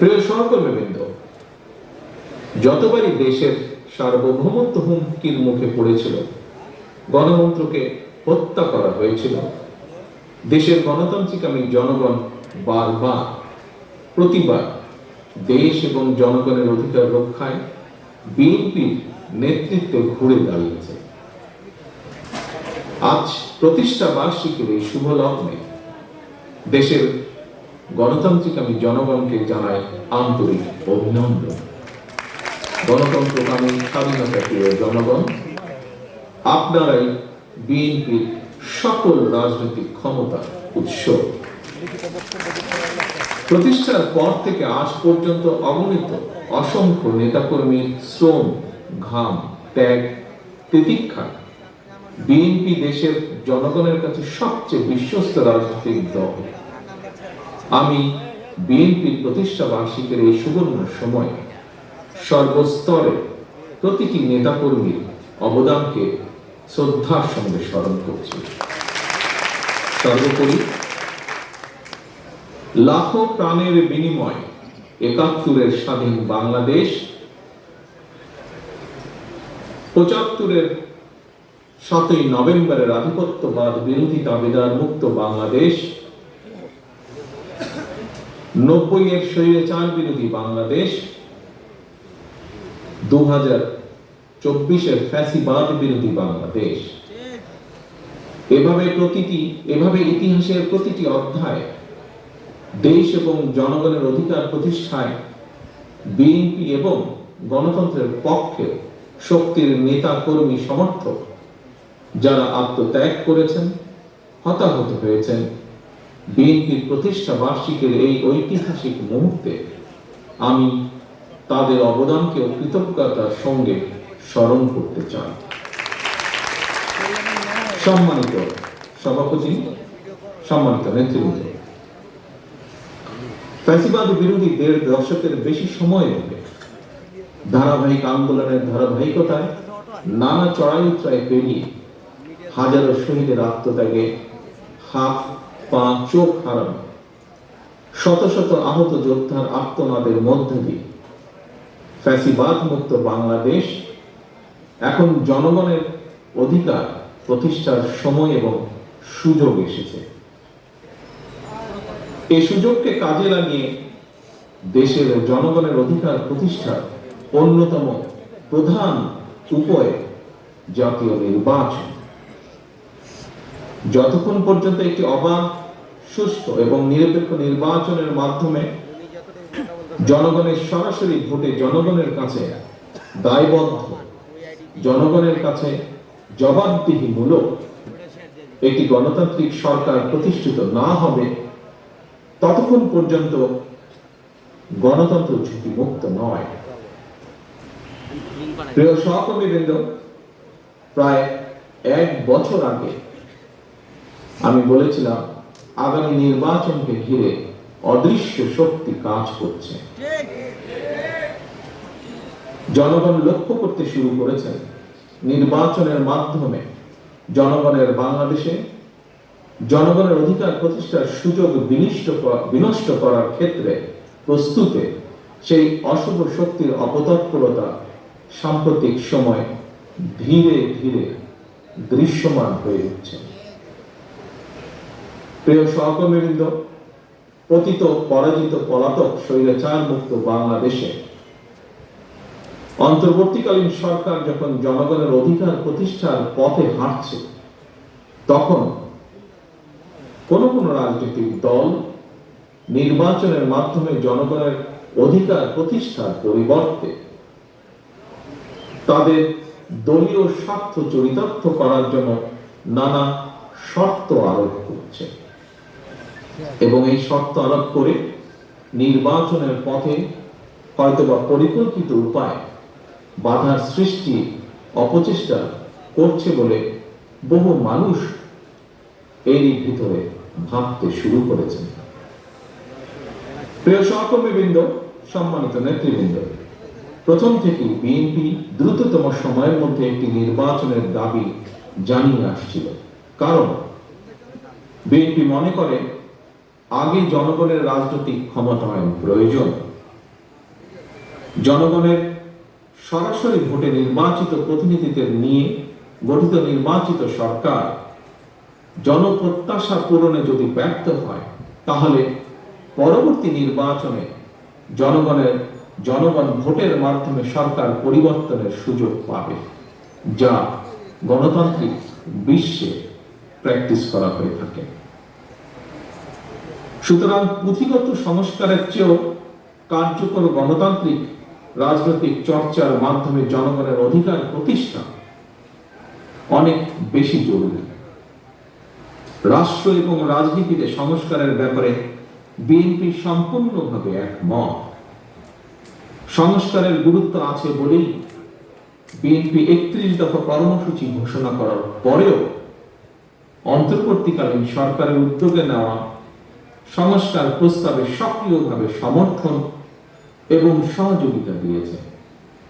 প্রিয় সহকর্মীবৃন্দ, যতবারই দেশের সার্বভৌমত্ব হুমকির মুখে পড়েছিল, গণতন্ত্রকে হত্যা করা হয়েছিল, দেশের গণতান্ত্রিকামী জনগণ বারবার প্রতিবার দেশ এবং জনগণের অধিকার রক্ষায় বিএনপির নেতৃত্বে ঘুরে দাঁড়িয়েছে। আজ প্রতিষ্ঠা বার্ষিকীর এই শুভ লগ্নে দেশের গণতান্ত্রিকামী জনগণকে জানাই আন্তরিক অভিনন্দন। গণতন্ত্রকামী স্বাধীনতা প্রিয় জনগণ, আপনারাই বিএনপির সকল রাজনৈতিক ক্ষমতার উৎস। প্রতিষ্ঠার পর থেকে আজ পর্যন্ত অগণিত অসংখ্য নেতাকর্মীর শ্রম, ঘাম, ত্যাগ, তিতিক্ষা বিএনপি দেশের জনগণের কাছে সবচেয়ে বিশ্বস্ত রাজনৈতিক দল। আমি বিএনপির প্রতিষ্ঠা বার্ষিকীর এই সুবর্ণ সময় সর্বস্তরে প্রতিটি নেতাকর্মীর অবদানকে শ্রদ্ধার সঙ্গে স্মরণ করছি। সর্বোপরি লাখো প্রাণের বিনিময় ৭১-এর স্বাধীন বাংলাদেশ, ৭৫-এর ৭ই নভেম্বরের আধিপত্যবাদ বিরোধী দাবিদার মুক্ত বাংলাদেশ, ৯০-এর স্বৈরাচার বিরোধী বাংলাদেশ, ২০২৪-এর ফ্যাসিবাদ বিরোধী বাংলাদেশ, এভাবে ইতিহাসের প্রতিটি অধ্যায় দেশ এবং জনগণের অধিকার প্রতিষ্ঠায় বিএনপি এবং গণতন্ত্রের পক্ষে শক্তির নেতা কর্মী সমর্থক যারা আত্মত্যাগ করেছেন, হতাহত হয়েছেন, বিএনপির প্রতিষ্ঠা বার্ষিকীর এই ঐতিহাসিক মুহূর্তে আমি তাদের অবদানকে কৃতজ্ঞতার সঙ্গে স্মরণ করতে চাই। সম্মানিত সভাপতি, সম্মানিত নেতৃবৃন্দ, ফ্যাসিবাদ বিরোধী ১.৫ দশকের বেশি সময় ধরে ধারাবাহিক আন্দোলনের ধারাবাহিকতায় নানা চড়াই উতরাই পেরিয়ে হাজারো শহীদের আত্মত্যাগে হাত পা চোখ হারানো, শত শত আহত যোদ্ধার আর্তনাদের মধ্য দিয়ে ফ্যাসিবাদ মুক্ত বাংলাদেশ এখন জনগণের অধিকার প্রতিষ্ঠার সময় এবং সুযোগ এসেছে। এই সুযোগকে কাজে লাগিয়ে দেশের জনগণের অধিকার প্রতিষ্ঠার অন্যতম প্রধান উপায় জাতীয় নির্বাচন। যতক্ষণ পর্যন্ত একটি অবাধ, সুষ্ঠু এবং নিরপেক্ষ নির্বাচনের মাধ্যমে জনগণের সরাসরি ভোটে জনগণের কাছে দায়বদ্ধ, জনগণের কাছে জবাবদিহিমূলক একটি গণতান্ত্রিক সরকার প্রতিষ্ঠিত না হবে, ততক্ষণ পর্যন্ত গণতন্ত্র ঝুঁকিমুক্ত নয়। প্রিয় সহকর্মীবৃন্দ, প্রায় ১ বছর আগে আমি বলেছিলাম আগামী নির্বাচনকে ঘিরে অদৃশ্য শক্তি কাজ করছে। জনগণ লক্ষ্য করতে শুরু করেছেন নির্বাচনের মাধ্যমে জনগণের বাংলাদেশে জনগণের অধিকার প্রতিষ্ঠার সুযোগ বিনষ্ট করার ক্ষেত্রে প্রস্তুতে সেই অশুভ শক্তির অপতৎপরতা সাম্প্রতিক সময় ধীরে ধীরে দৃশ্যমান হয়ে উঠছে। প্রিয় সহকর্মীবৃন্দ, পতিত, পরাজিত, পলাতক স্বৈরাচার মুক্ত বাংলাদেশে অন্তর্বর্তীকালীন সরকার যখন জনগণের অধিকার প্রতিষ্ঠার পথে হাঁটছে, তখন কোন রাজনৈতিক দল নির্বাচনের মাধ্যমে জনগণের অধিকার প্রতিষ্ঠার পরিবর্তে তাদের দলীয় স্বার্থ চরিতার্থ করার জন্য নানা শর্ত আরোপ করছে এবং এই শর্ত আরোপ করে নির্বাচনের পথে হয়তোবা পরিকল্পিত উপায় বাধার সৃষ্টি অপচেষ্টা করছে বলে বহু মানুষ এরই ভিতরে ভাবতে শুরু করেছেন। প্রিয় সহকর্মীবৃন্দ, সম্মানিত নেতৃবৃন্দ, প্রথম থেকেই বিএনপি দ্রুততম সময়ের মধ্যে একটি নির্বাচনের দাবি জানিয়ে আসছিল। কারণ বিএনপি মনে করে আগে জনগণের রাজনৈতিক ক্ষমতায়ন প্রয়োজন, জনগণের সরাসরি ভোটে নির্বাচিত প্রতিনিধিদের নিয়ে গঠিত নির্বাচিত সরকার জনপ্রত্যাশা পূরণে যদি ব্যর্থ হয়, তাহলে পরবর্তী নির্বাচনে জনগণ ভোটের মাধ্যমে সরকার পরিবর্তনের সুযোগ পাবে, যা গণতান্ত্রিক বিশ্বে প্র্যাকটিস করা হয়ে থাকে। সুতরাং পুঁথিগত সংস্কারের চেয়েও কার্যকর গণতান্ত্রিক রাজনৈতিক চর্চার মাধ্যমে জনগণের অধিকার প্রতিষ্ঠা অনেক বেশি জরুরি। রাষ্ট্র এবং রাজনীতিতে সংস্কারের ব্যাপারে বিএনপি সম্পূর্ণভাবে একমত। সংস্কারের গুরুত্ব আছে বলেই বিএনপি 31 দফা কর্মসূচি ঘোষণা করার পরেও অন্তর্বর্তীকালীন সরকারের উদ্যোগে নেওয়া সংস্কার প্রস্তাবে সক্রিয়ভাবে সমর্থন এবং সহযোগিতা দিয়েছে।